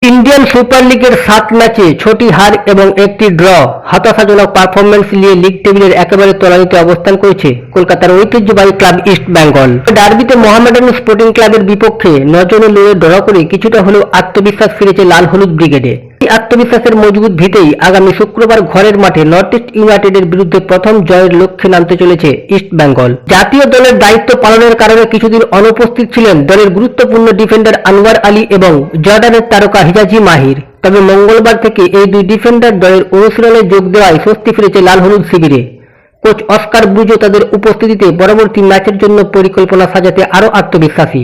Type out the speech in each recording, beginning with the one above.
Indian super লিগের 7 ম্যাচে 6টি হার এবং একটি ড্র। হতাশাজনক পারফরম্যান্স নিয়ে লিগ টেবিলের একেবারে তলানিতে অবস্থান করেছে কলকাতার ঐতিহ্যবাহী ক্লাব ইস্ট বেঙ্গল। ডার্বিতে মোহামেডান স্পোর্টিং ক্লাবের বিপক্ষে 9 জনে লড়ে ড্র করে কিছুটা হলেও আত্মবিশ্বাস ফিরেছে লাল হলুদ ব্রিগেডে। এই আত্মবিশ্বাসের মজবুত ভিতেই আগামী শুক্রবার ঘরের মাঠে নর্থ ইস্ট ইউনাইটেডের বিরুদ্ধে প্রথম জয়ের লক্ষ্যে নামতে চলেছে ইস্ট বেঙ্গল। জাতীয় দলের দায়িত্ব পালনের কারণে কিছুদিন অনুপস্থিত ছিলেন দলের গুরুত্বপূর্ণ ডিফেন্ডার আনোয়ার আলী এবং জর্ডানের তারকা হিজাজি মাহির। তবে মঙ্গলবার থেকে এই দুই ডিফেন্ডার দলের অনুশীলনে যোগ দেওয়ায় স্বস্তি ফিরেছে লাল হলুদ শিবিরে। কোচ অস্কার ব্রুজো তাদের উপস্থিতিতে পরবর্তী ম্যাচের জন্য পরিকল্পনা সাজাতে আরও আত্মবিশ্বাসী।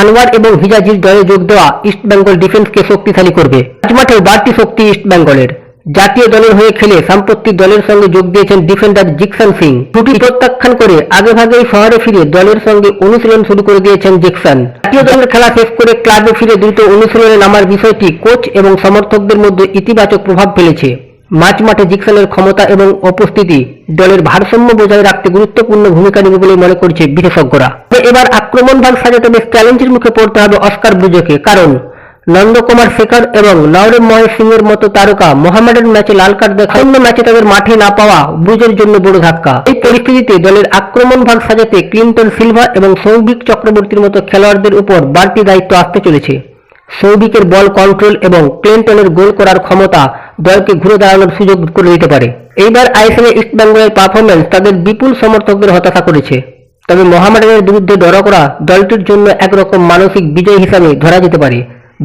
আনোয়ার এবং হিজাজির দলে যোগ দেওয়া ইস্ট বেঙ্গল ডিফেন্সকে শক্তিশালী করবে। মাঠেও বাড়তি শক্তি ইস্ট বেঙ্গলের। জাতীয় দলের হয়ে খেলে সাম্প্রতিক দলের সঙ্গে যোগ দিয়েছেন ডিফেন্ডার জিকসন সিং। ছুটি প্রত্যাখ্যান করে আগেভাগেই শহরে ফিরে দলের সঙ্গে অনুশীলন শুরু করে দিয়েছেন জিকসন। জাতীয় দলের খেলা শেষ করে ক্লাবে ফিরে দ্রুত অনুশীলনে নামার বিষয়টি কোচ এবং সমর্থকদের মধ্যে ইতিবাচক প্রভাব ফেলেছে। মাঠে জিকসনের ক্ষমতা এবং উপস্থিতি দলের ভারসাম্য বজায় রাখতে গুরুত্বপূর্ণ ভূমিকা নেবে বলে মনে করছে বিশেষজ্ঞরা। এবার আক্রমণ ভাগ সাজাতে বেশ চ্যালেঞ্জের মুখে পড়তে হবে অস্কার ব্রুজোকে, কারণ নন্দকুমার শেখর এবং নওরেম মহেশ সিং এর মতো তারকা মোহামেডান ম্যাচে লাল কার্ড দেখা অন্য ম্যাচে তাদের মাঠে না পাওয়া ব্রুজোর জন্য বড় ধাক্কা। এই পরিস্থিতিতে দলের আক্রমণ ভাগ সাজাতে ক্লিন্টন সিলভা এবং সৌভিক চক্রবর্তীর মতো খেলোয়াড়দের উপর বাড়তি দায়িত্ব আসতে চলেছে। সৌভিকের বল কন্ট্রোল এবং ক্লিন্টনের গোল করার ক্ষমতা দলকে ঘুরে দাঁড়ানোর সুযোগ করে দিতে পারে। এইবার আইএসএলে ইস্ট বেঙ্গলের পারফরম্যান্স তাদের বিপুল সমর্থকদের হতাশা করেছে। তবে মোহামেডানের বিরুদ্ধে ড্র করা দলটির জন্য একরকম মানসিক বিজয় হিসাবে ধরা যেতে পারে।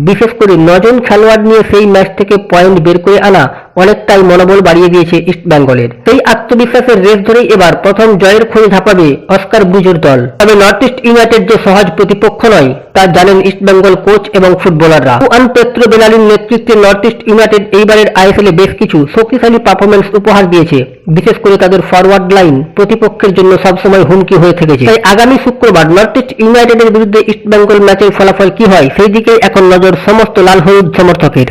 বিশেষ করে 9 জন খেলোয়াড় নিয়ে সেই ম্যাচ থেকে পয়েন্ট বের করে আনা অনেকটাই মনোবল বাড়িয়ে দিয়েছে ইস্ট বেঙ্গলের। সেই আত্মবিশ্বাসের রেস ধরেই এবার প্রথম জয়ের খোঁজে ঝাঁপাবে অস্কার ব্রুজোর দল। তবে নর্থ ইস্ট ইউনাইটেড যে সহজ প্রতিপক্ষ নয় তা জানেন ইস্ট বেঙ্গল কোচ এবং ফুটবলাররা। হুয়ান পেদ্রো বেলালির নেতৃত্বে নর্থ ইস্ট ইউনাইটেড এইবারের আইএসএলে বেশ কিছু শক্তিশালী পারফরম্যান্স উপহার দিয়েছে। বিশেষ করে তাদের ফরওয়ার্ড লাইন প্রতিপক্ষের জন্য সবসময় হুমকি হয়ে থেকেছে। তাই আগামী শুক্রবার নর্থ ইস্ট ইউনাইটেডের বিরুদ্ধে ইস্ট বেঙ্গল ম্যাচের ফলাফল কি হয় সেই দিকে এখন নজর সমস্ত লাল হলুদ সমর্থকের।